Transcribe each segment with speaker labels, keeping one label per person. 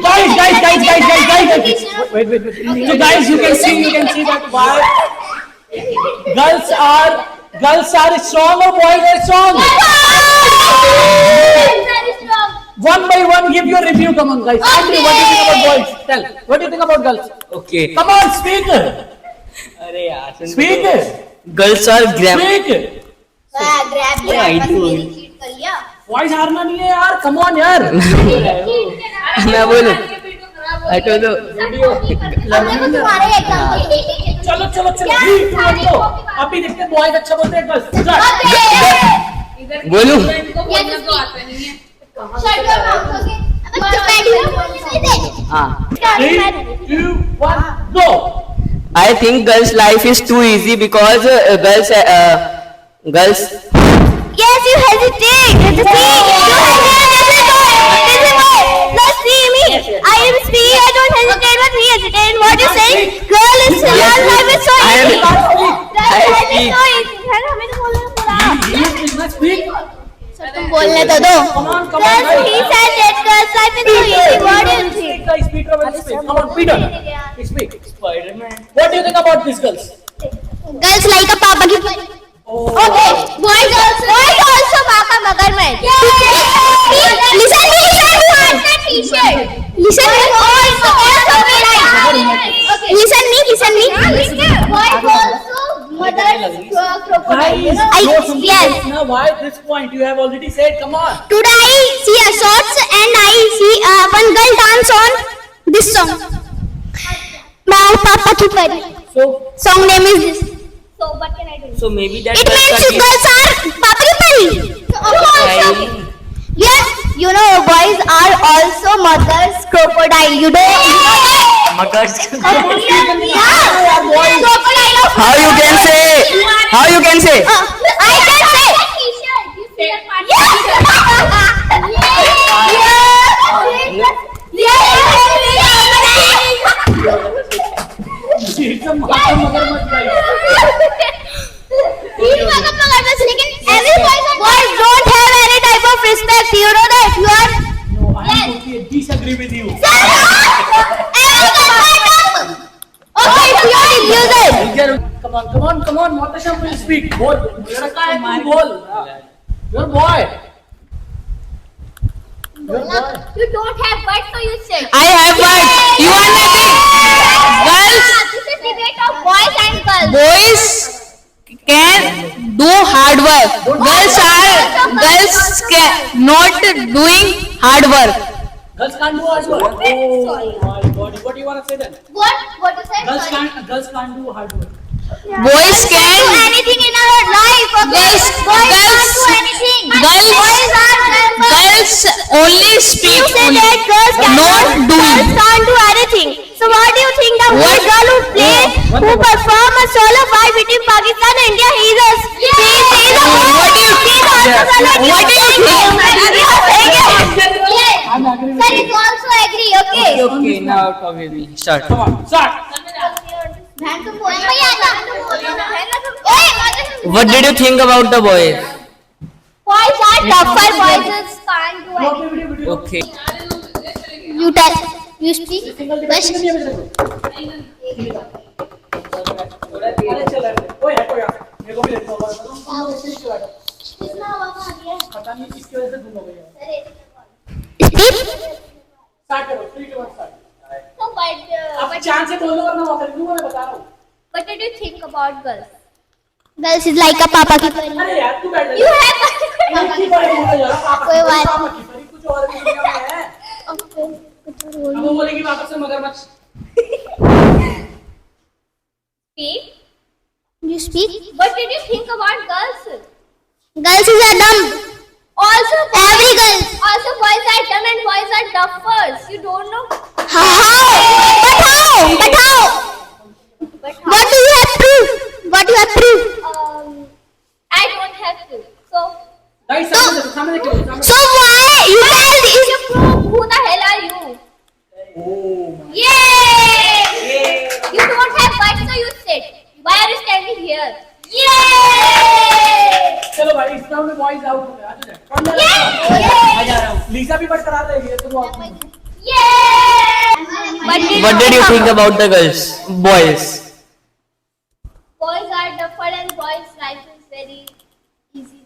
Speaker 1: Guys. Wait. So guys, you can see that why girls are strong or boys are strong? One by one, give your review. Come on, guys. Andrew, what do you think about boys? Tell. What do you think about girls?
Speaker 2: Okay.
Speaker 1: Come on, speak.
Speaker 2: अरे यार
Speaker 1: Speak.
Speaker 2: Girls are grab
Speaker 1: Speak.
Speaker 3: Grab लिया
Speaker 2: I
Speaker 3: बस
Speaker 2: do.
Speaker 3: मेरी cheat कर लिया
Speaker 1: Voice हारना नहीं है यार. Come on यार.
Speaker 2: मैं बोलूं हटो दो
Speaker 3: हमने तो तुम्हारे एग्जाम के
Speaker 1: चलो 3, 2, 1 go. अभी देखते हैं बॉयज अच्छा बोलते हैं गर्ल्स.
Speaker 2: बोलूं
Speaker 3: शट योर माउथ ओके अब तो बैठ के बोलने नहीं दे
Speaker 2: हाँ
Speaker 1: 3, 2, 1 go.
Speaker 2: I think girls' life is too easy because girls
Speaker 3: Yes, you hesitate. You hesitate. No, see me. I am speaking. I don't hesitate, but we hesitate. What you saying? Girl is life is so easy. Life is so easy. हमें तो बोलना पड़ा. तुम बोलने तो दो. Girls, he said that girls' life is so easy. What do you think?
Speaker 1: Guys, Peter will speak. Come on, Peter. Speak. Spider-Man. What do you think about these girls?
Speaker 3: Girls like a papa की. Okay, boys also papa मगरमच्छ. Listen me, want that t-shirt. Listen me, also be like. Listen me. Boys also mother's crocodile. Yes.
Speaker 1: Now, why this point? You have already said. Come on.
Speaker 3: Today I see a shorts and I see one girl dance on this song. My papa की परी.
Speaker 1: So,
Speaker 3: Song name is this. So what can I do?
Speaker 2: so maybe that
Speaker 3: It means girls are papa की परी. Yes, you know boys are also mother's crocodile. You don't.
Speaker 2: Magars
Speaker 3: Yeah, crocodile.
Speaker 2: how you can say
Speaker 3: I can say.
Speaker 1: it's a mothermouth guy.
Speaker 3: Boys don't have any type of respect. You know that you are.
Speaker 1: No, I am totally disagree with you.
Speaker 3: Okay, you are diffused.
Speaker 1: Come on. Motasha will speak. Bol. लड़का है तू बोल. You're boy.
Speaker 3: You don't have butt, so you say.
Speaker 2: I have but you are nothing girls
Speaker 3: This is debate of boys and girls.
Speaker 2: boys can do hard work girls can not doing hard work
Speaker 1: Girls can't do hard work. Oh
Speaker 3: Sorry.
Speaker 1: my God. What do you want to say then?
Speaker 3: What you said? Sorry.
Speaker 1: Girls can't do hard work.
Speaker 2: boys
Speaker 3: do
Speaker 2: can
Speaker 3: anything in our life. Okay? Boys can't do anything.
Speaker 2: girls only speak
Speaker 3: You say
Speaker 2: only,
Speaker 3: that girls
Speaker 2: not doing
Speaker 3: girls can't do anything. So what do you think the one girl who perform a solo fight between Pakistan and India? He is
Speaker 2: What do you think?
Speaker 1: I'm agree with
Speaker 3: Sir,
Speaker 1: you.
Speaker 3: it also agree. Okay.
Speaker 2: okay now talk with me start
Speaker 1: Come on, start.
Speaker 2: what did you think about the boys
Speaker 3: Boys are tougher. Boys can't do anything.
Speaker 2: okay
Speaker 3: You tell. You speak. Bas.
Speaker 1: अरे चल ओए हटो यार मेरे को भी देखो पता नहीं किसकी वजह से गुम हो गई स्टार्ट करो 3 2 1 स्टार्ट अब चांस से बोलो वरना मौका दूंगा मैं बता रहा हूं
Speaker 3: What did you think about girls? Girls is like a papa की परी.
Speaker 1: अरे यार तू बैठ
Speaker 3: You have.
Speaker 1: की बारे में यार
Speaker 3: कोई बात
Speaker 1: पापा की परी कुछ और दुनिया में है अब वो बोलेगी वापस से मगरमच्छ
Speaker 3: Speak. You speak. What did you think about girls? Girls is a dumb. Also, every girl. Also, boys are dumb and boys are duffers. You don't know. How? But how? What do you have proof? What you have proof? I don't have to. So.
Speaker 1: Guys सामने देखो
Speaker 3: So why you tell is proof? Who the hell are you?
Speaker 1: Oh
Speaker 3: Yay! You don't have butt, so you sit. Why are you standing here? Yay!
Speaker 1: चलो भाई इस round में boys out हो गए आ जा कौन जा रहा है आ जा रहा हूं लीसा भी बट करा देगी तो वो
Speaker 2: What did you think about the girls? Boys.
Speaker 3: Boys are different and boys' life is very easy.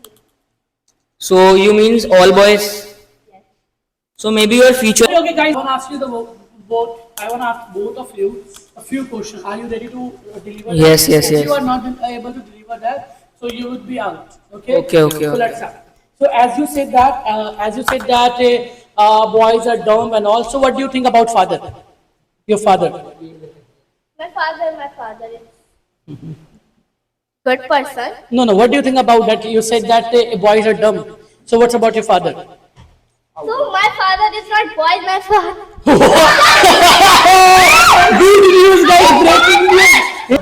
Speaker 2: So you means all boys?
Speaker 3: Yes.
Speaker 2: So maybe your future.
Speaker 1: Okay, guys, I want to ask you both. I want to ask both of you a few questions. Are you ready to deliver?
Speaker 2: Yes,
Speaker 1: that?
Speaker 2: yes,
Speaker 1: If
Speaker 2: yes.
Speaker 1: you are not able to deliver that, so you would be out. Okay.
Speaker 2: Okay, okay,
Speaker 1: So
Speaker 2: okay.
Speaker 1: let's start. So as you said that boys are dumb and also, what do you think about father? Your father.
Speaker 3: My father is good person.
Speaker 1: No, no. What do you think about that? You said that boys are dumb. So what's about your father?
Speaker 3: So my father is not boy, my father.
Speaker 1: Good news, guys! Breaking news.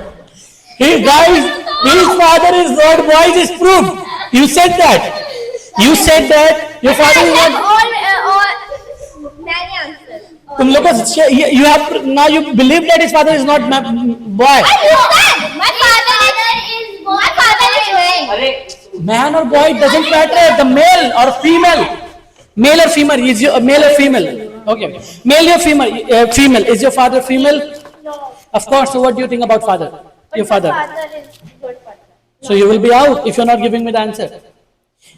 Speaker 1: Hey guys, his father is not boys. Is proof. You said that. You said that your father is not.
Speaker 3: all many answers.
Speaker 1: तुम लोग को you have now you believe that his father is not boy.
Speaker 3: My father is boy. My father is man.
Speaker 1: Man or boy doesn't matter. The male or female. Male or female is your male or female. Okay. Male or female? Female is your father female?
Speaker 3: No.
Speaker 1: Of course. So what do you think about father? Your father.
Speaker 3: My father is good person.
Speaker 1: So you will be out if you're not giving me the answer.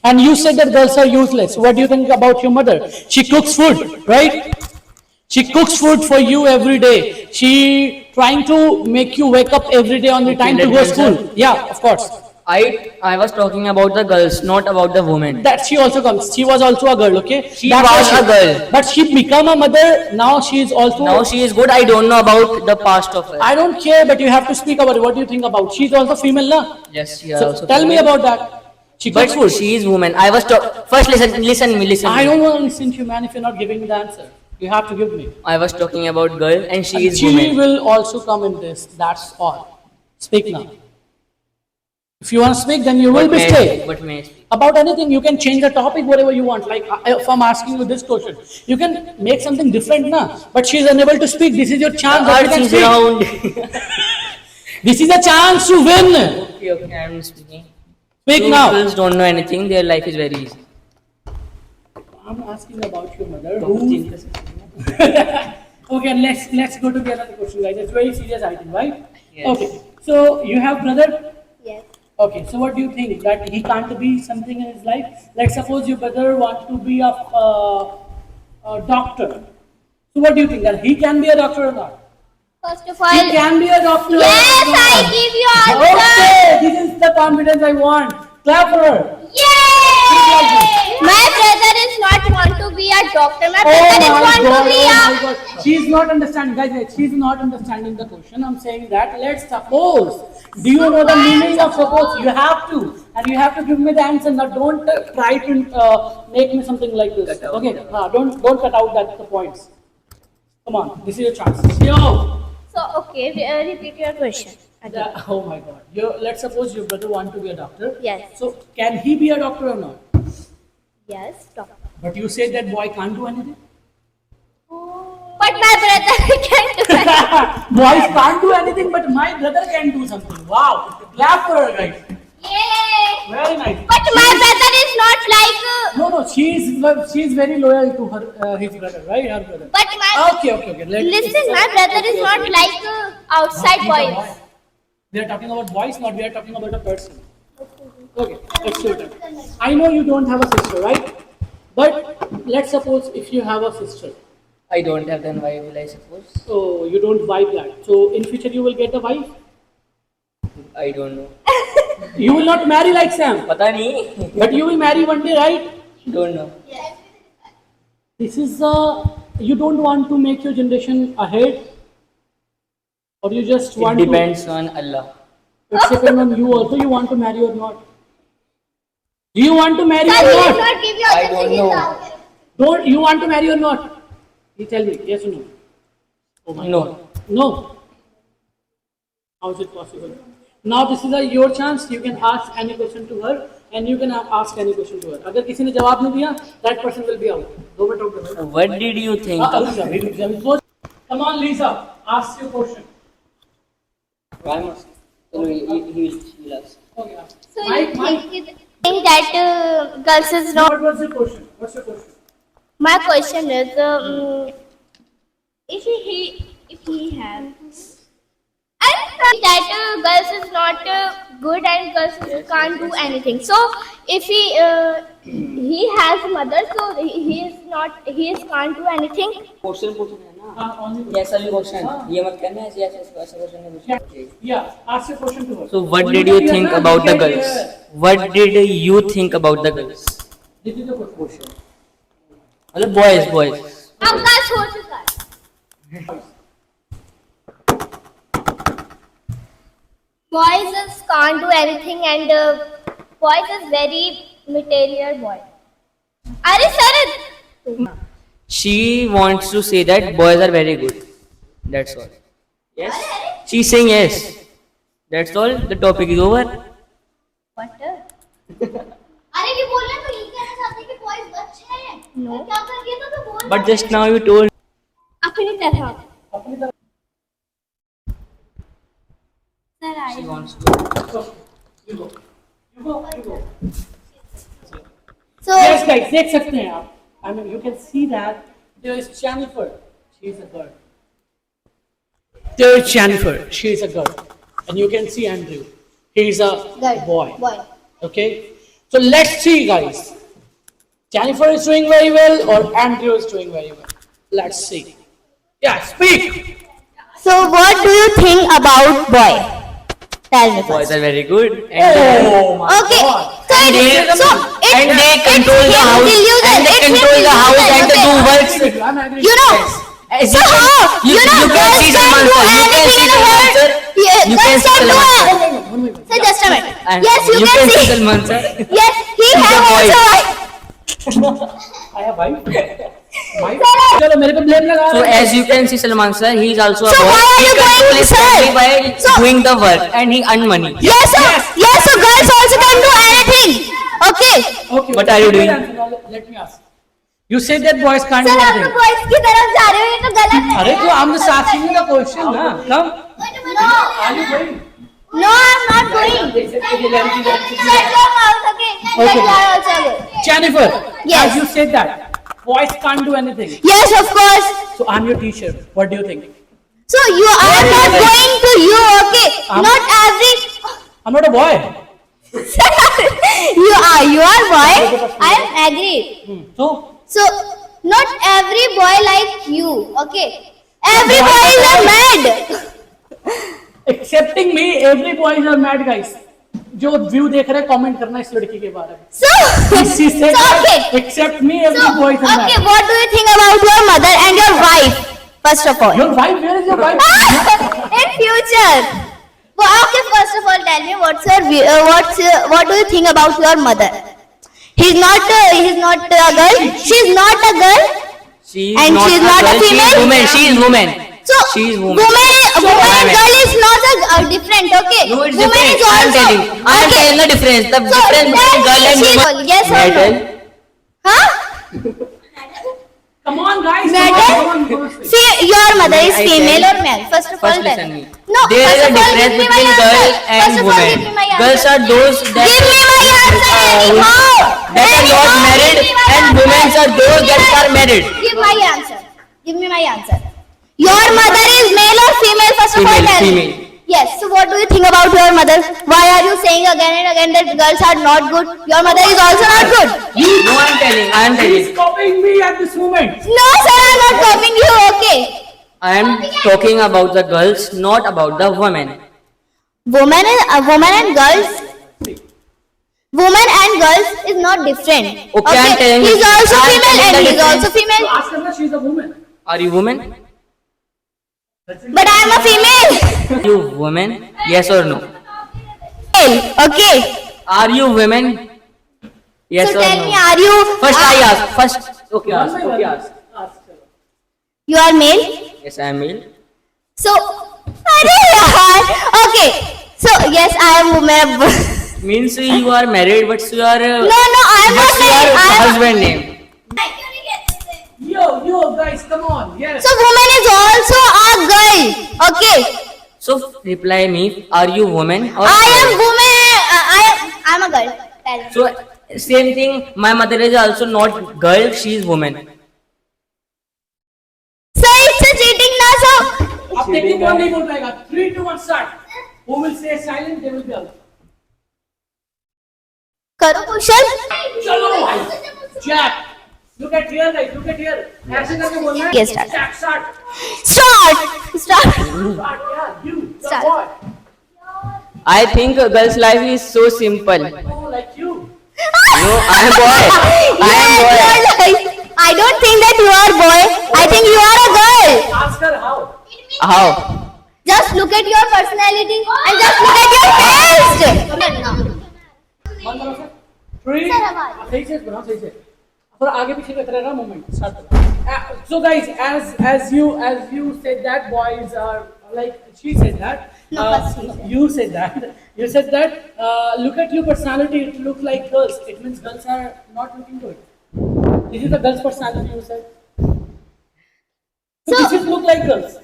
Speaker 1: And you said that girls are useless. What do you think about your mother? She cooks food, right? She cooks food for you every day. She trying to make you wake up every day on the time to go school. Yeah, of course.
Speaker 2: I was talking about the girls, not about the women.
Speaker 1: That she also comes. She was also a girl, okay?
Speaker 2: She
Speaker 1: That's
Speaker 2: was
Speaker 1: why
Speaker 2: a girl.
Speaker 1: But she become a mother. Now she is also.
Speaker 2: Now she is good. I don't know about the past of her.
Speaker 1: I don't care, but you have to speak about it. What do you think about? She's also female, na?
Speaker 2: Yes, she is
Speaker 1: So
Speaker 2: also.
Speaker 1: tell me about that. She
Speaker 2: But
Speaker 1: cooks food.
Speaker 2: she is woman. I was first listen me.
Speaker 1: I don't want to listen to you, man. If you're not giving me the answer, you have to give me.
Speaker 2: I was talking about girl and she is
Speaker 1: She
Speaker 2: woman.
Speaker 1: will also come in this. That's all. Speak now. If you want to speak, then you will be stay.
Speaker 2: But may I speak?
Speaker 1: About anything, you can change the topic, whatever you want. Like if I'm asking you this question, you can make something different, na? But she is unable to speak. This is your chance. that you
Speaker 2: Earth
Speaker 1: can
Speaker 2: is
Speaker 1: speak.
Speaker 2: round.
Speaker 1: This is a chance to win.
Speaker 2: Okay, okay, I am speaking.
Speaker 1: Speak
Speaker 2: Two
Speaker 1: now.
Speaker 2: girls don't know anything. Their life is very easy.
Speaker 1: I'm asking about your mother.
Speaker 2: Don't
Speaker 1: Who-
Speaker 2: think this is-
Speaker 1: Okay, let's go to the other question, guys. It's very serious item, right?
Speaker 2: Yes.
Speaker 1: Okay. So you have brother.
Speaker 3: Yes.
Speaker 1: Okay. So what do you think that he can't be something in his life? Like suppose your brother wants to be a doctor. So what do you think that he can be a doctor or not?
Speaker 3: First of all,
Speaker 1: He can be a doctor.
Speaker 3: yes,
Speaker 1: or
Speaker 3: I
Speaker 1: not?
Speaker 3: give you answer.
Speaker 1: Okay, this is the confidence I want. Clap for her.
Speaker 3: Yay! My brother is not want to be a doctor. My brother is want to be
Speaker 1: oh
Speaker 3: a.
Speaker 1: my God. She's not understanding, guys. She's not understanding the question. I'm saying that let's suppose. Do you know the meaning of suppose? You have to, and you have to give me the answer. Now, don't try to make me something like this. Okay? Don't cut out that the points. Come on, this is your chance. Yo.
Speaker 3: So okay, repeat your question. Again.
Speaker 1: Oh my God. Let's suppose your brother want to be a doctor.
Speaker 3: Yes.
Speaker 1: So can he be a doctor or not?
Speaker 3: Yes, doctor.
Speaker 1: But you said that boy can't do anything.
Speaker 3: But my brother can do it.
Speaker 1: Boys can't do anything, but my brother can do something. Wow. Clap for her, guys.
Speaker 3: Yay!
Speaker 1: Very nice.
Speaker 3: But my brother is not like.
Speaker 1: No, she's very loyal to her his brother, right? Her brother.
Speaker 3: But my.
Speaker 1: Okay.
Speaker 3: Listen, my brother is not like outside
Speaker 1: He's a
Speaker 3: boys.
Speaker 1: boy. We are talking about boys, not we are talking about a person. Okay, it's your turn. I know you don't have a sister, right? But let's suppose if you have a sister.
Speaker 2: I don't have, then why will I suppose?
Speaker 1: So you don't wife that. So in future you will get a wife.
Speaker 2: I don't know.
Speaker 1: You will not marry like Sam,
Speaker 2: पता नहीं.
Speaker 1: but you will marry one day, right?
Speaker 2: Don't know.
Speaker 1: This is you don't want to make your generation ahead, or you just
Speaker 2: It
Speaker 1: want
Speaker 2: depends on Allah.
Speaker 1: to. It's depend on you also. You want to marry or not? Do you want to marry
Speaker 3: Sir,
Speaker 1: or
Speaker 3: he will
Speaker 1: not?
Speaker 3: not give you
Speaker 2: I
Speaker 3: answer.
Speaker 2: don't
Speaker 3: He is
Speaker 2: know.
Speaker 3: out.
Speaker 1: Don't you want to marry or not? You tell me, yes or no? Oh my
Speaker 2: No.
Speaker 1: God. No. How is it possible? Now this is your chance. You can ask any question to her, and you can ask any question to her. अगर किसी ने जवाब नहीं दिया, that person will be out. Go back to the
Speaker 2: What did you think?
Speaker 1: Come on, Lisa. Ask your question.
Speaker 2: Why must? He will ask.
Speaker 1: Okay.
Speaker 3: So
Speaker 1: Mike,
Speaker 3: you
Speaker 1: Mike.
Speaker 3: think that girls is not.
Speaker 1: What was your question? What's your question?
Speaker 3: My question is, If he has. And that girls is not good and girls can't do anything. So if he has a mother, so he can't do anything.
Speaker 2: Question पूछना है ना,
Speaker 1: only
Speaker 2: yes वाली question, ये मत करना है yes ऐसा question नहीं पूछना।
Speaker 1: yeah, ask your question to her.
Speaker 2: So what did you think about the girls? What did you think about the girls?
Speaker 1: This is the question.
Speaker 2: मतलब boys.
Speaker 3: आपका हो चुका है. Boys just can't do anything and boys is very material boy. Are Sarad?
Speaker 2: She wants to say that boys are very good. That's all. Yes. She's saying yes. That's all. The topic is over.
Speaker 3: What? अरे ये बोल रहे तो ये कहना चाहते हैं कि boys अच्छे हैं. No. क्या कर दिया तो बोल.
Speaker 2: But just now you told.
Speaker 3: अपनी तरह.
Speaker 1: अपनी तरफ
Speaker 3: Sir,
Speaker 2: She wants to.
Speaker 1: you go.
Speaker 3: So
Speaker 1: Yes guys, देख सकते हैं आप. I mean, you can see that there is Jennifer. She is a girl. There is Jennifer. She is a girl. And you can see Andrew. He is a
Speaker 3: girl.
Speaker 1: boy.
Speaker 3: Boy.
Speaker 1: Okay. So let's see, guys. Jennifer is doing very well, or Andrew is doing very well. Let's see. Yeah, speak.
Speaker 3: So what do you think about boy? Tell me
Speaker 2: Boys
Speaker 3: first.
Speaker 2: are very good. And
Speaker 1: Oh my
Speaker 3: Okay.
Speaker 1: God.
Speaker 3: So
Speaker 2: And they control the house. And they control the house and they do works.
Speaker 1: I'm agree.
Speaker 3: You know.
Speaker 2: As
Speaker 3: So how?
Speaker 2: you can see Salman sir. You can see Salman sir.
Speaker 3: Yeah,
Speaker 2: You can
Speaker 3: girls
Speaker 2: see
Speaker 3: can do
Speaker 2: Salman
Speaker 3: it.
Speaker 2: sir.
Speaker 1: One minute.
Speaker 3: So just a minute.
Speaker 2: And
Speaker 3: Yes, you can see.
Speaker 2: Salman sir.
Speaker 3: Yes, he
Speaker 2: He's a
Speaker 3: has
Speaker 2: boy.
Speaker 3: also.
Speaker 1: आया भाई चलो मेरे पे blame लगा
Speaker 2: So as you can see Salman sir, he is also a
Speaker 3: So
Speaker 2: boy.
Speaker 3: why are
Speaker 2: He
Speaker 3: you
Speaker 2: control
Speaker 3: going,
Speaker 2: his
Speaker 3: sir?
Speaker 2: family by
Speaker 3: So-
Speaker 2: doing the work and he earn money.
Speaker 3: Yes, sir. Yes, so girls also can do anything. Okay.
Speaker 1: Okay,
Speaker 2: What are you doing?
Speaker 1: Let me ask. You said that boys can't do
Speaker 3: sir आप तो
Speaker 1: anything.
Speaker 3: Boys की तरफ जा रहे हो ये तो गलत है.
Speaker 1: अरे तो I'm just asking you the question ना. Come. Are you going?
Speaker 3: No, I'm not going. Shut your mouth, okay?
Speaker 1: Okay.
Speaker 3: Let her also go.
Speaker 1: Jennifer,
Speaker 3: Yes.
Speaker 1: as you said that boys can't do anything.
Speaker 3: Yes, of course.
Speaker 1: So I'm your teacher. What do you think?
Speaker 3: So you are not going to you, okay? Not every.
Speaker 1: I'm not a boy.
Speaker 3: You are boy. I am agreed.
Speaker 1: So
Speaker 3: So not every boy like you, okay? Every boy is a mad.
Speaker 1: accepting me, every boys are mad guys. जो view देख रहे हैं comment करना इस लड़की के बारे में.
Speaker 3: So,
Speaker 1: She said
Speaker 3: so okay.
Speaker 1: that except me, every
Speaker 3: So,
Speaker 1: boys are
Speaker 3: okay,
Speaker 1: mad.
Speaker 3: what do you think about your mother and your wife? First of all.
Speaker 1: Your wife, where is your wife?
Speaker 3: In future. Well, okay, first of all, tell me what do you think about your mother? He's not a girl. She's not a girl.
Speaker 2: She is
Speaker 3: And
Speaker 2: not
Speaker 3: she is
Speaker 2: a
Speaker 3: not a
Speaker 2: girl, she is
Speaker 3: female?
Speaker 2: woman. She is woman.
Speaker 3: So
Speaker 2: She is woman.
Speaker 3: woman and
Speaker 2: Woman.
Speaker 3: girl is not a different. Okay.
Speaker 2: No, it's
Speaker 3: woman
Speaker 2: different.
Speaker 3: is
Speaker 2: I am
Speaker 3: also.
Speaker 2: telling. I am
Speaker 3: Okay.
Speaker 2: telling the difference. The
Speaker 3: So,
Speaker 2: difference between
Speaker 3: tell
Speaker 2: girl
Speaker 3: me,
Speaker 2: and
Speaker 3: she
Speaker 2: woman.
Speaker 3: will. Yes or
Speaker 2: May I
Speaker 3: no?
Speaker 2: tell?
Speaker 3: Huh?
Speaker 1: Come on, guys.
Speaker 3: Madam?
Speaker 1: Come on, come on.
Speaker 3: See, your mother is
Speaker 2: I
Speaker 3: female
Speaker 2: tell-
Speaker 3: or male? First of all,
Speaker 2: First
Speaker 3: tell
Speaker 2: listen
Speaker 3: me.
Speaker 2: me.
Speaker 3: No,
Speaker 2: There
Speaker 3: first
Speaker 2: is a
Speaker 3: of all,
Speaker 2: difference
Speaker 3: give me my
Speaker 2: between
Speaker 3: answer.
Speaker 2: girl
Speaker 3: First
Speaker 2: and
Speaker 3: of all,
Speaker 2: woman.
Speaker 3: give me my
Speaker 2: Girls
Speaker 3: answer.
Speaker 2: are those that
Speaker 3: Give me my answer anyhow.
Speaker 2: that are not
Speaker 3: Anyhow,
Speaker 2: married,
Speaker 3: give me my
Speaker 2: and
Speaker 3: answer.
Speaker 2: women are those that are married.
Speaker 3: Give my answer. Give me my answer. Your mother is male or female? First of all,
Speaker 2: Female,
Speaker 3: tell me.
Speaker 2: female.
Speaker 3: Yes. So what do you think about your mother? Why are you saying again and again that girls are not good? Your mother is also not good.
Speaker 2: No, I am telling. I am
Speaker 1: He's
Speaker 2: telling.
Speaker 1: copying me at this moment.
Speaker 3: No, sir, I'm not copying you. Okay.
Speaker 2: I am talking about the girls, not about the women.
Speaker 3: Woman and girls. Woman and girls is not different.
Speaker 2: Okay, I'm telling you.
Speaker 3: He's also
Speaker 2: I'm
Speaker 3: female
Speaker 2: telling
Speaker 3: and
Speaker 2: the
Speaker 3: he's
Speaker 2: difference.
Speaker 3: also female.
Speaker 1: So ask her that she's a woman.
Speaker 2: Are you woman?
Speaker 3: But I'm a female.
Speaker 2: Are you woman? Yes or no?
Speaker 3: Okay.
Speaker 2: Are you women? Yes
Speaker 3: So
Speaker 2: or
Speaker 3: tell
Speaker 2: no?
Speaker 3: me, are you?
Speaker 2: First I ask. First. Okay,
Speaker 1: One
Speaker 2: ask.
Speaker 1: by
Speaker 2: Okay,
Speaker 1: one.
Speaker 2: ask.
Speaker 1: Ask her.
Speaker 3: You are male.
Speaker 2: Yes, I am male.
Speaker 3: So, अरे यार. Okay. So yes, I am woman.
Speaker 2: Means you are married, but you are.
Speaker 3: No, I am not
Speaker 2: What's your
Speaker 3: married. I am.
Speaker 2: husband name?
Speaker 1: Yo, guys, come on. Yes.
Speaker 3: So woman is also a girl. Okay.
Speaker 2: So reply me. Are you woman or?
Speaker 3: I am woman. I'm a girl. Tell me.
Speaker 2: So same thing. My mother is also not girl. She is woman.
Speaker 3: So it's a cheating.
Speaker 1: अब देखिए कौन नहीं बोल पाएगा. 3, 2, 1 start. Who will say silent? They will be out.
Speaker 3: करो question.
Speaker 1: चलो भाई. Jack. Look at here guys. Look at here. ऐसे करके बोलना है.
Speaker 3: Yes, start.
Speaker 1: Jack start.
Speaker 3: Start.
Speaker 1: Start. Yeah. You. The
Speaker 3: Start.
Speaker 1: boy.
Speaker 2: I think a girl's life is so simple.
Speaker 1: Oh, like you.
Speaker 2: No, I am boy. I am boy.
Speaker 3: I don't think that you are boy. I think you are a girl.
Speaker 1: Ask her how.
Speaker 2: How?
Speaker 3: Just look at your personality and just look at your face.
Speaker 1: बंद करो sir. 3.
Speaker 3: Sir, आवाज.
Speaker 1: सही से बनाओ सही से. थोड़ा आगे पीछे करते रहना मोमेंट. स्टार्ट करो. So guys, as you said that boys are like she said that.
Speaker 3: No, but she said.
Speaker 1: You said that. You said that. Look at your personality. It looks like girls. It means girls are not looking good. This is the girl's personality. You said. So this is look like girls.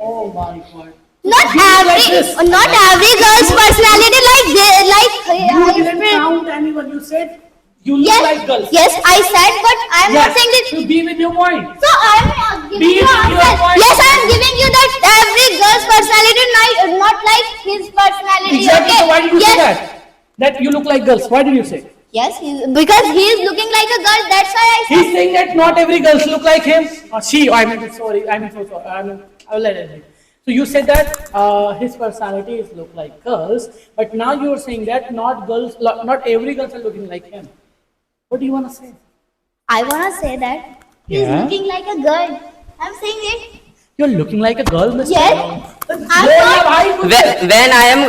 Speaker 1: Oh my god.
Speaker 3: Not
Speaker 1: like this.
Speaker 3: every girl's personality like
Speaker 1: You didn't count anyone. You said you look like girls.
Speaker 3: Yes, I said, but I am not saying that.
Speaker 1: So be with your point.
Speaker 3: So I am
Speaker 1: Be
Speaker 3: giving you
Speaker 1: with your
Speaker 3: answer.
Speaker 1: point.
Speaker 3: Yes, I am giving you that every girl's personality not like his personality.
Speaker 1: Exactly.
Speaker 3: Okay?
Speaker 1: So why did you
Speaker 3: yes.
Speaker 1: say that? That you look like girls. Why did you say?
Speaker 3: Yes, because he is looking like a girl. That's why I said.
Speaker 1: He's saying that not every girls look like him. Or she. I mean, sorry. I mean, so sorry. I will let it be. So you said that his personality is look like girls, but now you are saying that not every girls are looking like him. What do you want to say?
Speaker 3: I wanna say that he is
Speaker 1: Yeah.
Speaker 3: looking like a girl. I'm saying it.
Speaker 1: You're looking like a girl, Mr.
Speaker 3: Yes. I'm not.
Speaker 2: When I am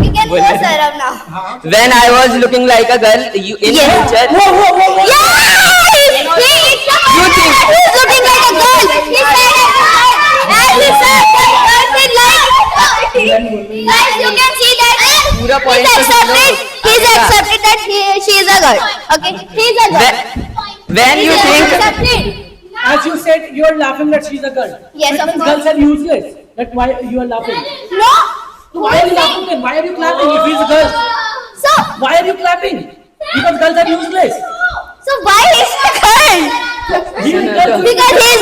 Speaker 3: We can go, sir, now.
Speaker 2: when I was looking like a girl, you in
Speaker 3: Yeah.
Speaker 2: future.
Speaker 1: Whoa.
Speaker 3: Yes!
Speaker 2: You think-
Speaker 3: He's looking like a girl. He said it. And he said that girls is like. Guys, you can see that.
Speaker 2: पूरा point
Speaker 3: He's
Speaker 2: तो
Speaker 3: accepted. He's accepted that she is a girl. Okay, he's a girl.
Speaker 2: When you
Speaker 3: He is
Speaker 2: think
Speaker 3: accepted.
Speaker 1: As you said, you're laughing that she's a girl.
Speaker 3: Yes,
Speaker 1: Which
Speaker 3: of
Speaker 1: means
Speaker 3: course.
Speaker 1: girls are useless. That's why you are laughing.
Speaker 3: No.
Speaker 1: So why are you laughing then? Why are you clapping if he's a girl?
Speaker 3: So,
Speaker 1: Why are you clapping? Because girls are useless.
Speaker 3: why is a girl?
Speaker 1: He is girls who
Speaker 3: Because
Speaker 1: is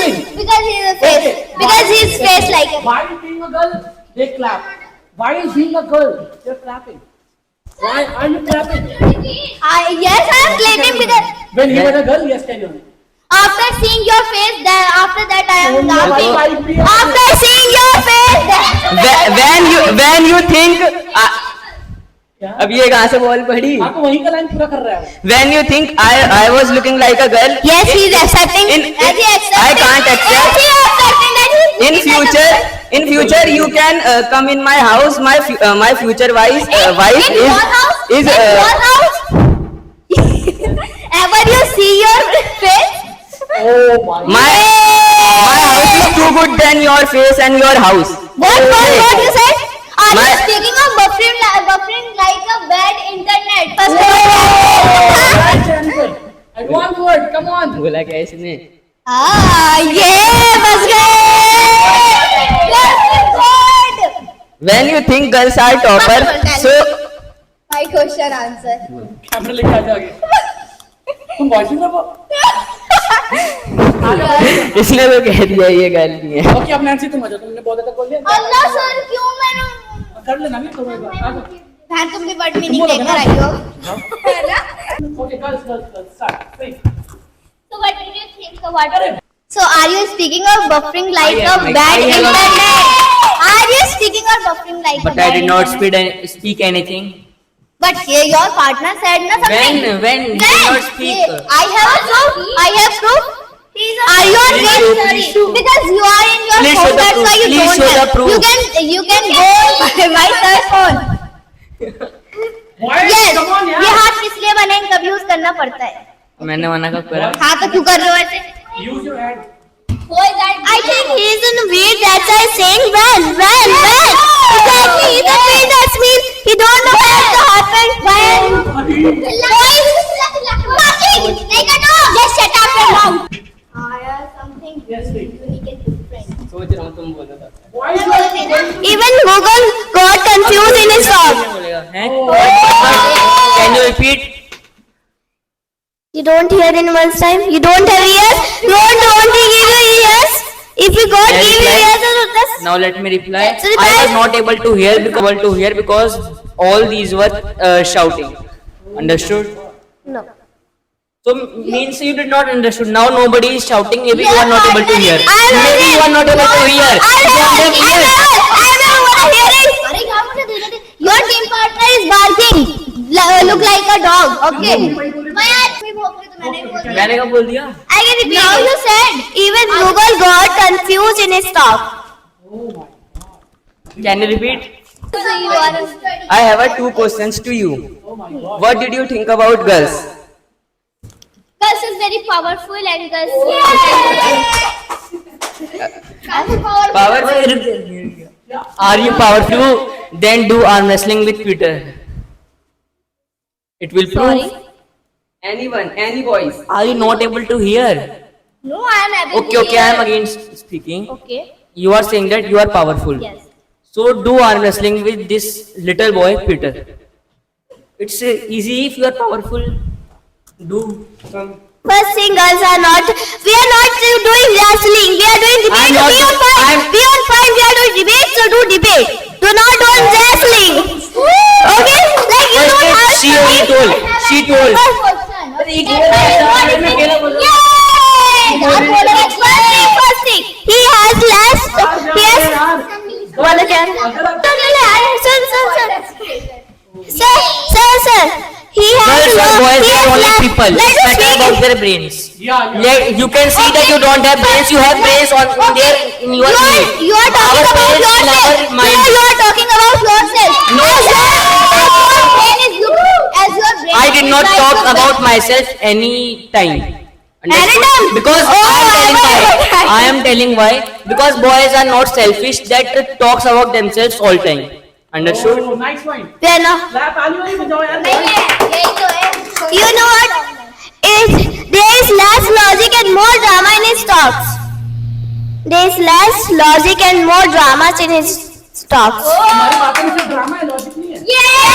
Speaker 3: he's a face.
Speaker 1: Okay.
Speaker 3: Because his face like it.
Speaker 1: Why is being a girl? They clap. Why is being a girl? They're clapping. Why are you clapping?
Speaker 3: Yes, I am claiming because
Speaker 1: When he was a girl, yes, carry on.
Speaker 3: after seeing your face, then after that I am
Speaker 1: Oh,
Speaker 3: laughing.
Speaker 1: my God.
Speaker 3: After seeing your face, then
Speaker 2: when you think
Speaker 1: क्या?
Speaker 2: अब ये कहाँ से ball पड़ी?
Speaker 1: हाँ तो वही का लाइन पूरा कर रहा है.
Speaker 2: When you think I was looking like a girl.
Speaker 3: yes, he is accepting.
Speaker 2: In-
Speaker 3: As he accepting.
Speaker 2: I can't accept.
Speaker 3: As he accepting that he is
Speaker 2: In
Speaker 3: looking like a
Speaker 2: future,
Speaker 3: girl.
Speaker 2: in future you can come in my house. My future wife
Speaker 3: In your house?
Speaker 2: is
Speaker 3: In your house? Ever you see your face?
Speaker 1: Oh my.
Speaker 2: my house is too good than your face and your house.
Speaker 3: What you said? Are you
Speaker 2: My-
Speaker 3: speaking of buffering like a bad internet?
Speaker 1: And one word, come on.
Speaker 2: बोला क्या इसने?
Speaker 3: ये बस गए. Yes, good.
Speaker 2: When you think girls are topper, so
Speaker 3: My question answer.
Speaker 1: Camera लेके आ जाओगे. तुम voicing में
Speaker 2: इसने तो कह दिया ये गर्ल नहीं है.
Speaker 1: ओके अब नैन्सी तुम आ जाओ. तुमने बहुत तक बोल दिया.
Speaker 3: अल्लाह सर क्यों मैंने
Speaker 1: कर लेना नहीं तुम एक बार. आ जाओ.
Speaker 3: बहन तुम भी बट मीनिंग लेकर आई हो है ना?
Speaker 1: Okay, girls, start. Please.
Speaker 3: So what did you think about it? So are you speaking of buffering like
Speaker 2: I
Speaker 3: a
Speaker 2: am-
Speaker 3: bad
Speaker 2: I am-
Speaker 3: internet? Are you speaking of buffering like a
Speaker 2: But I
Speaker 3: bad
Speaker 2: did not
Speaker 3: internet?
Speaker 2: speak anything.
Speaker 3: But your partner said na something.
Speaker 2: When you did not speak.
Speaker 3: I have proof. I have proof. Are you on
Speaker 2: Please show, please show.
Speaker 3: Because you are in your
Speaker 2: Please show
Speaker 3: phone.
Speaker 2: the
Speaker 3: That's
Speaker 2: proof.
Speaker 3: why you
Speaker 2: Please
Speaker 3: don't
Speaker 2: show the
Speaker 3: have.
Speaker 2: proof.
Speaker 3: You can go my sir phone.
Speaker 1: Why?
Speaker 3: Yes.
Speaker 1: Come on,
Speaker 3: ये
Speaker 1: यार.
Speaker 3: हाथ किस लिए बने कब use करना पड़ता है?
Speaker 2: मैंने मना कब करा?
Speaker 3: हाँ तो क्यों कर रहे हो ऐसे?
Speaker 1: Use your hand.
Speaker 3: I think he is in weird. That's why I'm saying when. Exactly. He's in weird. That's mean he don't know what to happen. When. Just shut up your mouth. Something
Speaker 1: Yes, please.
Speaker 3: unique and different.
Speaker 2: सोच रहा हूँ तुम बोलो था.
Speaker 1: Why you are
Speaker 3: Even Google got confused in his talk.
Speaker 2: बोलेगा हैं? Can you repeat?
Speaker 3: You don't hear in one's time. You don't have ears. Don't give you ears. If you got give you ears,
Speaker 2: Now let me reply.
Speaker 3: So reply.
Speaker 2: I was not able to hear because all these were shouting. Understood?
Speaker 3: No.
Speaker 2: So means you did not understood. Now nobody is shouting. Maybe you are not able to hear.
Speaker 3: I will
Speaker 2: Maybe you are not able to hear.
Speaker 3: I never want to hear it. Your team partner is barking. Look like a dog. Okay.
Speaker 2: मैंने कब बोल दिया?
Speaker 3: I can repeat. Now you said even Google got confused in his talk.
Speaker 2: Can you repeat? I have two questions to you. What did you think about girls?
Speaker 3: Gus is very powerful and Gus.
Speaker 2: Power. Are you powerful? Then do arm wrestling with Peter. It will prove.
Speaker 3: Sorry.
Speaker 2: Anyone, any voice. Are you not able to hear?
Speaker 3: No, I am able to
Speaker 2: Okay, I
Speaker 3: hear.
Speaker 2: am again speaking.
Speaker 3: Okay.
Speaker 2: You are saying that you are powerful.
Speaker 3: Yes.
Speaker 2: So do arm wrestling with this little boy Peter. It's easy if you are powerful. Do some.
Speaker 3: First thing, girls are not. We are not doing wrestling. We are doing debate.
Speaker 2: I'm not-
Speaker 3: Be on point. Be on point. We are doing debate. So do debate. Do not do wrestling. Okay? Like you don't have.
Speaker 2: She only told. She told.
Speaker 3: First thing. He has less. He has. One again. Sir. He has.
Speaker 2: Girls or boys,
Speaker 3: he
Speaker 2: they are
Speaker 3: has
Speaker 2: only
Speaker 3: less-
Speaker 2: people.
Speaker 3: Let
Speaker 2: It's
Speaker 3: us
Speaker 2: matter
Speaker 3: speak.
Speaker 2: about their brains.
Speaker 1: Yeah.
Speaker 2: You can see that you don't have brains. You have brains in your brain.
Speaker 3: You are talking
Speaker 2: Our
Speaker 3: about
Speaker 2: brains in
Speaker 3: yourself.
Speaker 2: our mind.
Speaker 3: You are talking about yourself.
Speaker 2: No.
Speaker 3: As your brain is as your brain
Speaker 2: I did
Speaker 3: is
Speaker 2: not
Speaker 3: like
Speaker 2: talk
Speaker 3: a
Speaker 2: about
Speaker 3: bus.
Speaker 2: myself any time.
Speaker 3: Anytime?
Speaker 2: Because
Speaker 3: Oh,
Speaker 2: I am telling why. Because boys are not selfish that talks about themselves all time. Understood?
Speaker 1: Oh, nice point.
Speaker 3: Then,
Speaker 1: Clap, तालियों नहीं बजाओ यार.
Speaker 3: you know what? There is less logic and more drama in his talks. There is less logic and more drama in his talks.
Speaker 1: हमारी बातों में सिर्फ drama है, logic नहीं है.
Speaker 3: Yeah,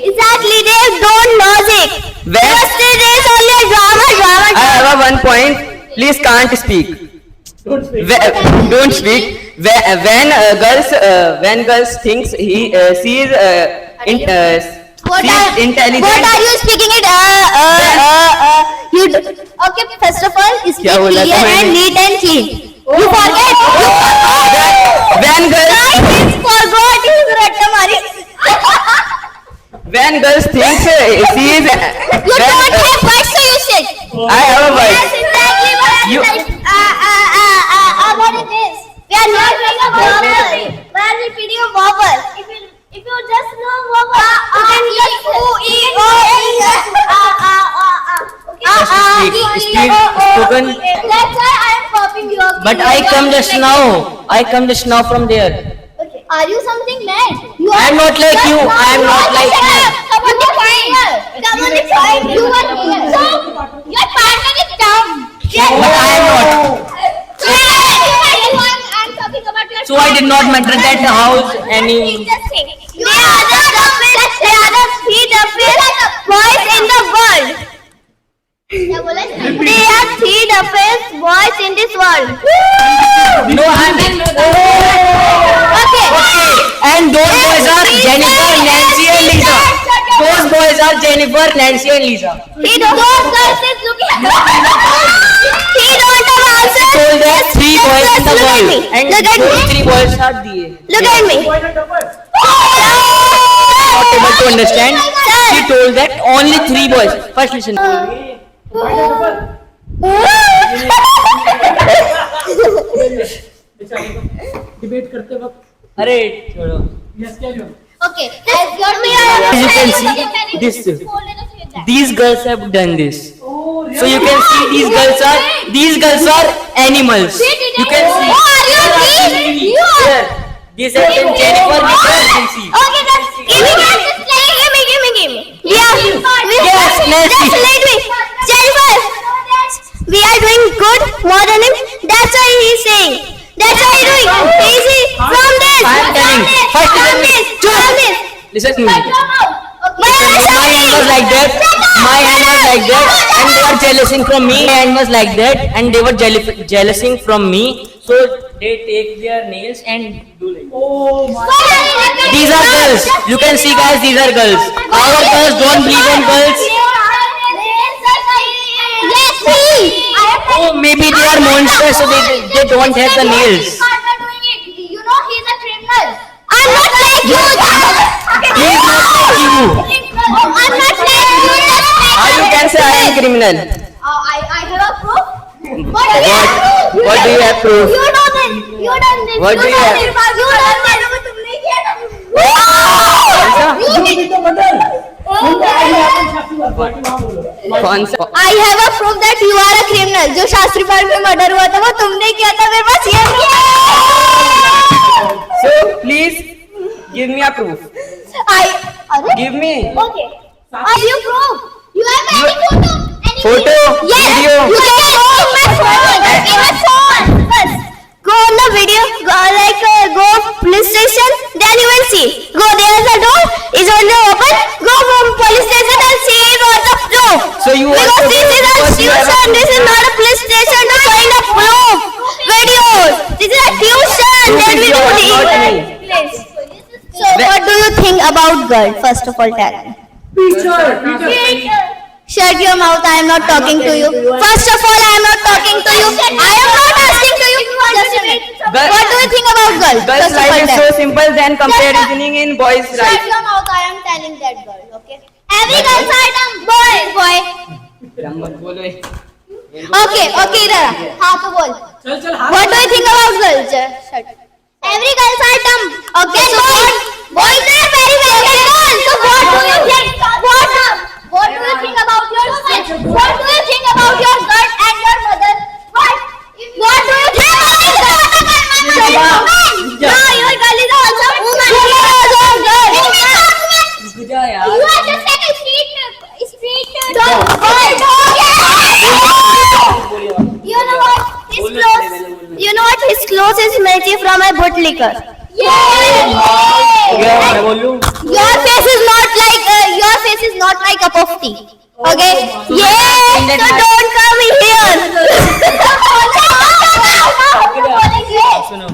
Speaker 3: exactly. They don't logic.
Speaker 2: When-
Speaker 3: There is only drama.
Speaker 2: I have one point. Please can't speak.
Speaker 1: Don't speak.
Speaker 2: Don't speak. When girls thinks she is
Speaker 3: What
Speaker 2: she is intelligent.
Speaker 3: What are you speaking it? You okay? First of all, speak
Speaker 2: क्या बोला था
Speaker 3: clear
Speaker 2: मैंने?
Speaker 3: and neat and clean. You forget.
Speaker 2: When girls
Speaker 3: I forgot his Rattamari.
Speaker 2: when girls thinks she is
Speaker 3: You don't have words, so you said.
Speaker 2: I have a
Speaker 3: That's
Speaker 2: word.
Speaker 3: exactly what I'm
Speaker 2: You-
Speaker 3: saying. What is this? We are not doing a vowel. We are repeating a vowel. If you just know vowel, you can just
Speaker 2: Speak spoken.
Speaker 3: That's why I am copying your.
Speaker 2: But I come just now. I come just now from there.
Speaker 3: Okay. Are you something mad? You
Speaker 2: I am not like you. I am not like you.
Speaker 3: Come on the point. Come on the point. You are here. So your partner is dumb.
Speaker 2: But I am not.
Speaker 3: I'm talking about your.
Speaker 2: So I did not matter that house any.
Speaker 3: They are the three dumbest boys in the world. They are three dumbest boys in this world.
Speaker 2: No, I mean.
Speaker 3: Okay.
Speaker 2: And those boys are Jennifer, Nancy, and Lisa. Those boys are Jennifer, Nancy, and Lisa.
Speaker 3: He don't girls looking. He don't have answer.
Speaker 2: Told that three boys in the
Speaker 3: Look at
Speaker 2: world,
Speaker 3: me.
Speaker 2: and
Speaker 3: Look at
Speaker 2: those
Speaker 3: me.
Speaker 2: three boys are the.
Speaker 3: Look at me.
Speaker 1: Boys are tougher.
Speaker 2: Not able to understand. She told that only three boys. First listen.
Speaker 1: Boys are tougher. Debate करते वक्त
Speaker 2: अरे छोड़ो.
Speaker 1: Yes carry on.
Speaker 3: Okay. As
Speaker 2: you can see this. These girls have done this. So you can see these girls are animals. You can see.
Speaker 3: Oh, are you a bee? You are.
Speaker 2: Here. These are Jennifer, Lisa, and Nancy.
Speaker 3: Okay, give me. Yeah.
Speaker 2: Yes, Nancy.
Speaker 3: Just let me. Jennifer, we are doing good more than him. That's why he's saying. That's why he's doing. Easy from this.
Speaker 2: I am telling. First
Speaker 3: From
Speaker 2: listen.
Speaker 3: this. From this.
Speaker 2: Listen to me.
Speaker 3: My
Speaker 2: My hand was like that. My hand was like that, and they were jealousing from me. My hand was like that, and they were jealousing from me. So they take their nails and do like.
Speaker 1: Oh my.
Speaker 2: These are girls. You can see, guys. These are girls. Our girls don't believe in girls.
Speaker 3: Yes, me.
Speaker 2: Oh, maybe they are monsters, so they don't have the nails.
Speaker 3: You know he's a criminal. I'm not like you.
Speaker 2: He is not like you.
Speaker 3: I'm not like you.
Speaker 2: Or you can say I am criminal.
Speaker 3: I have a proof.
Speaker 2: What do you have proof?
Speaker 3: You know this. You done this.
Speaker 2: What do you have?
Speaker 3: You done this. तुमने किया था.
Speaker 1: You did the murder.
Speaker 2: कौन सा?
Speaker 3: I have a proof that you are a criminal. जो Shastri park में murder हुआ था वो तुमने किया था. मेरे पास ये
Speaker 2: So please give me a proof.
Speaker 3: अरे
Speaker 2: Give me.
Speaker 3: okay. Are you proof? You have any photo? Any
Speaker 2: Photo,
Speaker 3: Yes.
Speaker 2: video.
Speaker 3: You can go on my phone. In my phone. First, go on the video. Go police station. Then you will see. Go there. The door is only open. Go from police station and see what the proof.
Speaker 2: So you
Speaker 3: because
Speaker 2: also
Speaker 3: this is a
Speaker 2: because you have a
Speaker 3: tuition. This is not a police station to find a proof. Videos. This is a tuition.
Speaker 2: Proof
Speaker 3: Then
Speaker 2: is
Speaker 3: we
Speaker 2: yours,
Speaker 3: do
Speaker 2: not
Speaker 3: it.
Speaker 2: me.
Speaker 3: So what do you think about girl? First of all, tell me.
Speaker 1: Peter.
Speaker 3: Shut your mouth. I am not talking to you. First of all, I am not talking to you. I am not asking to you. Just a minute.
Speaker 2: Girl-
Speaker 3: What do you think about girl?
Speaker 2: Girls'
Speaker 3: First of
Speaker 2: life
Speaker 3: all,
Speaker 2: is
Speaker 3: tell
Speaker 2: so
Speaker 3: me.
Speaker 2: simple than compare reasoning in boys'
Speaker 3: Shut
Speaker 2: life.
Speaker 3: your mouth. I am telling that girl. Okay. Every girl's item boy. Boy.
Speaker 2: मत बोलो ये.
Speaker 3: Okay. Okay. इधर आ. हाँ तो बोल.
Speaker 1: चल
Speaker 3: What do you think about girls? Shut. Every girl's item. Okay. So boys are very very girls. So what do you think? What do you think about your son? What do you think about your girl and your mother? What? What do you think about your girl? No, your girl is also woman. You are also a girl.
Speaker 2: जा यार.
Speaker 3: You are just like a street dog. You know what? His clothes. You know what? His clothes is made from a bootlicker.
Speaker 2: क्या मैं बोलूं?
Speaker 3: Your face is not like cup of tea. Okay? Yeah. So don't come here.
Speaker 2: सुनो.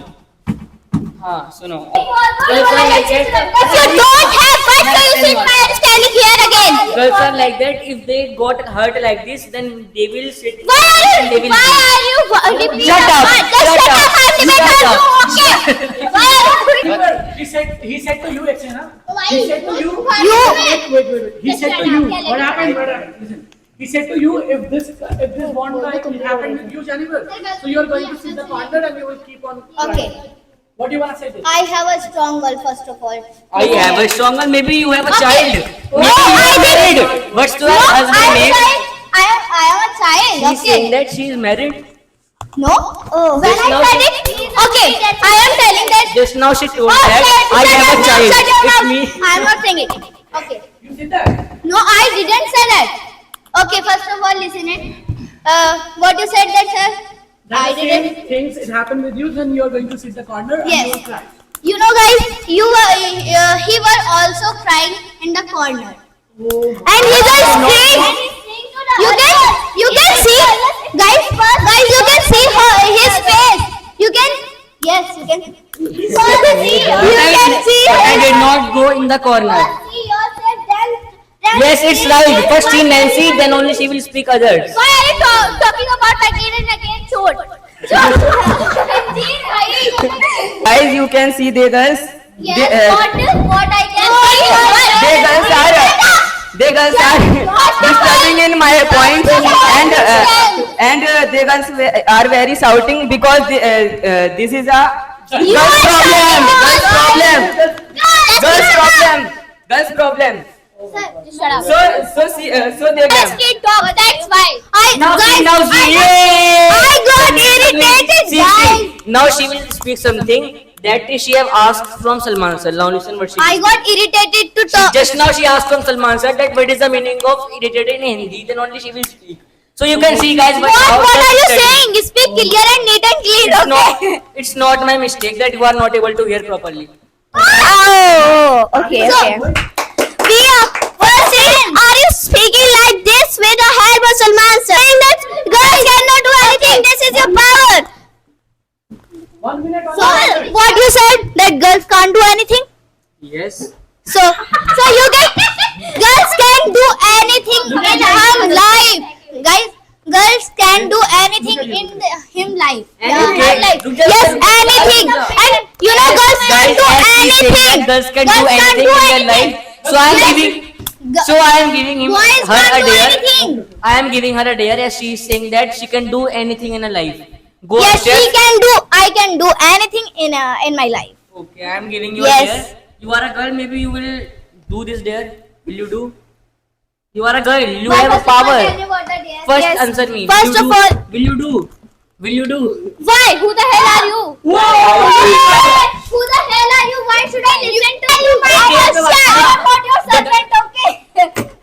Speaker 2: हाँ सुनो.
Speaker 3: If you don't have guts, so you sit by standing here again.
Speaker 2: Girls are like that. If they got hurt like this, then they will sit.
Speaker 3: Why
Speaker 2: and they will.
Speaker 3: are you repeating?
Speaker 2: Shut up.
Speaker 3: Just
Speaker 2: Shut
Speaker 3: shut
Speaker 2: up.
Speaker 3: up. I'm
Speaker 2: Shut
Speaker 3: the
Speaker 2: up.
Speaker 3: okay. Why are you doing?
Speaker 1: He said to you, actually, na?
Speaker 3: Why?
Speaker 1: He said to you.
Speaker 3: You.
Speaker 1: Wait. He
Speaker 3: Just
Speaker 1: said
Speaker 3: shut
Speaker 1: to you.
Speaker 3: up.
Speaker 1: What happened? Listen. He said to you, if this bond like will happen with you, Jennifer, so you are going to sit the corner and you will keep on.
Speaker 3: Okay.
Speaker 1: What do you want to say? This?
Speaker 3: I have a strong girl, first of all.
Speaker 2: I have a strong one. Maybe you have a
Speaker 3: Okay.
Speaker 2: child.
Speaker 3: No,
Speaker 2: Maybe you
Speaker 3: I
Speaker 2: are
Speaker 3: didn't.
Speaker 2: married. What's your
Speaker 3: No, I
Speaker 2: husband
Speaker 3: am
Speaker 2: name?
Speaker 3: child. I am a child.
Speaker 2: She's saying
Speaker 3: Okay.
Speaker 2: that she is married.
Speaker 3: No. When
Speaker 2: Just
Speaker 3: I
Speaker 2: now
Speaker 3: said it. Okay. I am telling that.
Speaker 2: Just now she told
Speaker 3: Okay,
Speaker 2: that I
Speaker 3: shut
Speaker 2: have
Speaker 3: your
Speaker 2: a
Speaker 3: mouth,
Speaker 2: child.
Speaker 3: shut your
Speaker 2: It's
Speaker 3: mouth.
Speaker 2: me.
Speaker 3: I am not saying it. Okay.
Speaker 1: You did that.
Speaker 3: No, I didn't say that. Okay, first of all, listen it. What you said that, sir?
Speaker 1: That
Speaker 3: I
Speaker 1: the same
Speaker 3: didn't.
Speaker 1: things it happened with you, then you are going to sit the corner and
Speaker 3: Yes.
Speaker 1: you will cry.
Speaker 3: You know, guys, he was also crying in the corner. And he just screamed. You can see, guys, you can see his face. You can, yes, you can. You can see.
Speaker 2: I did not go in the corner.
Speaker 3: See yourself, then
Speaker 2: Yes, it's right. First see Nancy, then only she will speak others.
Speaker 3: Why are you talking about again and again? Chot.
Speaker 2: Guys, you can see they girls.
Speaker 3: Yes,
Speaker 2: They,
Speaker 3: what I can
Speaker 2: they girls are disturbing in my points and they girls are very shouting because this is a girls problem.
Speaker 3: Sir, just shut up.
Speaker 2: So they
Speaker 3: Let's
Speaker 2: girls.
Speaker 3: keep talk. That's why.
Speaker 2: Now see,
Speaker 3: I got irritated, guys.
Speaker 2: Now she will speak something that she have asked from Salman sir. Now listen what she.
Speaker 3: I got irritated to talk.
Speaker 2: Just now she asked from Salman sir that what is the meaning of irritated in Hindi. Then only she will speak. So you can see, guys.
Speaker 3: What are you saying? Speak clear and neat and clean, okay?
Speaker 2: It's not my mistake that you are not able to hear properly.
Speaker 3: Oh, okay, okay. Priya, are you speaking like this with the help of Salman sir? Saying that girls cannot do anything. This is your power.
Speaker 1: 1 minute.
Speaker 3: So what you said that girls can't do anything.
Speaker 2: Yes.
Speaker 3: So you get girls can do anything in her life, guys. Girls can do anything in him life.
Speaker 2: Anything.
Speaker 3: Her life.
Speaker 2: You just-
Speaker 3: Yes, anything. And you know, girls can
Speaker 2: Guys,
Speaker 3: do
Speaker 2: as she said
Speaker 3: anything.
Speaker 2: that girls can do anything in their life. So I am giving. So I am giving
Speaker 3: Boys
Speaker 2: her
Speaker 3: can't
Speaker 2: a
Speaker 3: do
Speaker 2: dare.
Speaker 3: anything.
Speaker 2: I am giving her a dare as she is saying that she can do anything in her life. Go
Speaker 3: Yes, she
Speaker 2: upstairs.
Speaker 3: can do. I can do anything in my life.
Speaker 2: Okay, I am giving you a
Speaker 3: Yes.
Speaker 2: dare. You are a girl, maybe you will do this dare. Will you do? You are a girl, you have a power. First
Speaker 3: Yes.
Speaker 2: answer me.
Speaker 3: First
Speaker 2: Will you
Speaker 3: of
Speaker 2: do?
Speaker 3: all-
Speaker 2: Will you do? Will you do?
Speaker 3: Why? Who the hell are you? Who the hell are you? Why should I listen to you? I am not your servant, okay?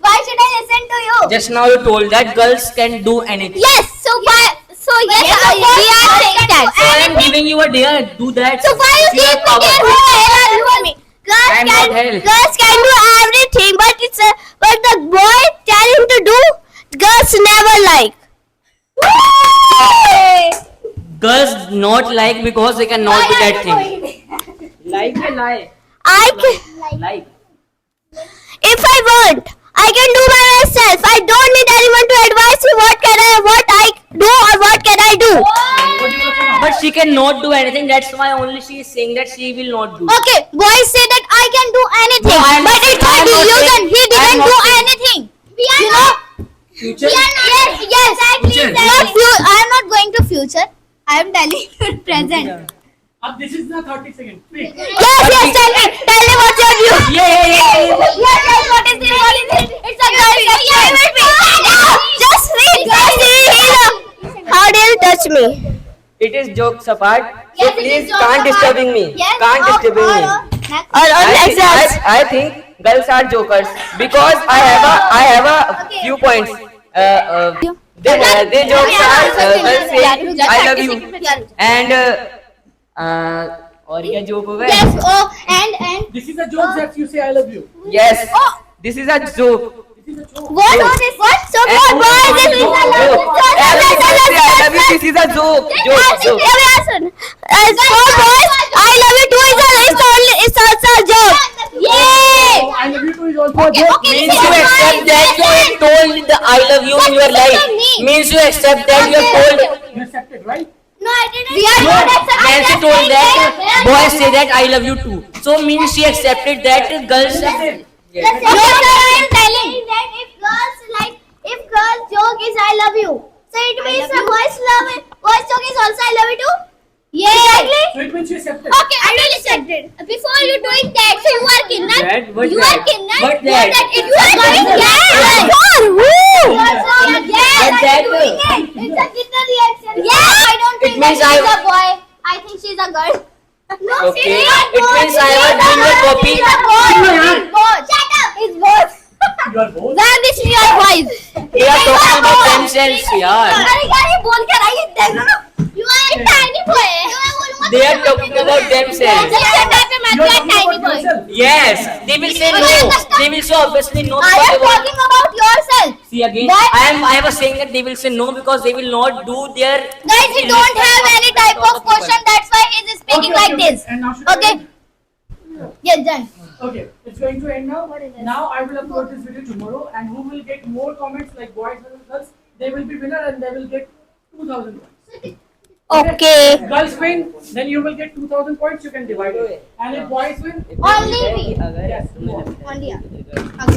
Speaker 3: Why should I listen to you?
Speaker 2: Just now you told that girls can do anything.
Speaker 3: Yes. So why? So yes, we are saying that.
Speaker 2: So I am giving you a dare. Do that.
Speaker 3: So why you
Speaker 2: You have
Speaker 3: keep me
Speaker 2: power.
Speaker 3: there? Who the hell are you?
Speaker 2: I am not hell.
Speaker 3: Girls can do everything, but but the boy tell him to do. Girls never like.
Speaker 2: Girls not like because they cannot do that thing. Like a lie.
Speaker 3: I can.
Speaker 2: Like.
Speaker 3: If I want, I can do by myself. I don't need anyone to advise me what I do or what can I do.
Speaker 1: What do you want to say now?
Speaker 2: But she cannot do anything. That's why only she is saying that she will not do.
Speaker 3: Okay, boys say that I can do anything,
Speaker 2: No, I am
Speaker 3: but
Speaker 2: not-
Speaker 3: it's
Speaker 2: I
Speaker 3: a
Speaker 2: am not
Speaker 3: delusion.
Speaker 2: saying-
Speaker 3: He
Speaker 2: I am
Speaker 3: didn't
Speaker 2: not
Speaker 3: do
Speaker 2: saying-
Speaker 3: anything. We are not.
Speaker 1: Future?
Speaker 3: We are not. Yes, exactly.
Speaker 2: Future.
Speaker 3: I am not going to future. I am telling you present.
Speaker 1: This is the 30 seconds. Quick.
Speaker 3: Yes, tell me what's your view.
Speaker 2: Yeah.
Speaker 3: Yes, what is this? What is it? It's a girl section. Just read. How dare you touch me?
Speaker 2: It is jokes apart. So
Speaker 3: Yes, it is
Speaker 2: please
Speaker 3: jokes
Speaker 2: can't
Speaker 3: apart.
Speaker 2: disturbing me.
Speaker 3: Yes,
Speaker 2: Can't disturbing me. I think girls are jokers because I have a
Speaker 3: Okay.
Speaker 2: few points. They jokes are girls saying I love you and और क्या joke होगा?
Speaker 3: Yes, oh, and
Speaker 1: This is a joke that you say I love you.
Speaker 2: Yes, this is a joke.
Speaker 1: This is a joke.
Speaker 3: what is this? What? So what boys this is a
Speaker 2: Joke. Everyone say I love you. This is a joke. Joke.
Speaker 3: So boys, I love you too it's also a joke. Yay!
Speaker 1: I love you too is also a joke.
Speaker 3: okay.
Speaker 2: Means you accept that you have told the I love you in your life. Means you accept that you have told.
Speaker 1: You accepted, right?
Speaker 3: No, I didn't. We are not accepting.
Speaker 2: Nancy told that boys say that I love you too. So means she accepted that girls.
Speaker 3: No, sir, I am telling that if girls joke is I love you, so it means the boys joke is also I love you too. Yeah. Exactly.
Speaker 1: So it means you accepted.
Speaker 3: Okay, I will accept. Before you doing that, so you are kidnapped.
Speaker 2: That, what
Speaker 3: You
Speaker 2: that?
Speaker 3: are kidnapped.
Speaker 2: What that?
Speaker 3: If you are going, yes. Woo.
Speaker 2: But that-
Speaker 3: It's a kidnap reaction. Yeah. I don't
Speaker 2: It
Speaker 3: think that
Speaker 2: means
Speaker 3: she's
Speaker 2: I-
Speaker 3: a boy. I think she's a girl. No,
Speaker 2: Okay.
Speaker 3: she's not
Speaker 2: It
Speaker 3: both.
Speaker 2: means I
Speaker 3: She's
Speaker 2: was
Speaker 3: a
Speaker 2: doing a
Speaker 3: both.
Speaker 2: copy.
Speaker 3: She's a both. It's both. Shut up. It's both.
Speaker 1: You are both.
Speaker 3: Where this is your boys?
Speaker 2: They are talking about themselves, यार.
Speaker 3: अरे यार ये बोल कर आई देखो. You are a tiny boy.
Speaker 2: They are talking about themselves.
Speaker 3: Just shut up, man. You
Speaker 1: You are
Speaker 3: are a
Speaker 1: talking
Speaker 3: tiny
Speaker 1: about
Speaker 3: boy.
Speaker 1: yourself.
Speaker 2: Yes, they will say no. They will say obviously no.
Speaker 3: I
Speaker 2: because
Speaker 3: am
Speaker 2: they won't-
Speaker 3: talking about yourself.
Speaker 2: See again,
Speaker 3: What?
Speaker 2: I was saying that they will say no because they will not do their.
Speaker 3: Guys, we don't have any type of question. That's why he is speaking like this.
Speaker 1: And now should I
Speaker 3: Okay.
Speaker 1: end?
Speaker 3: Yes, done.
Speaker 1: Okay, it's going to end now.
Speaker 3: What is this?
Speaker 1: Now I will upload this video tomorrow, and who will get more comments like boys and girls, they will be winner and they will get 2,000 points.
Speaker 3: Okay.
Speaker 1: If girls win, then you will get 2,000 points. You can divide it. And if boys win,
Speaker 3: Only me.
Speaker 1: yes.
Speaker 3: Only.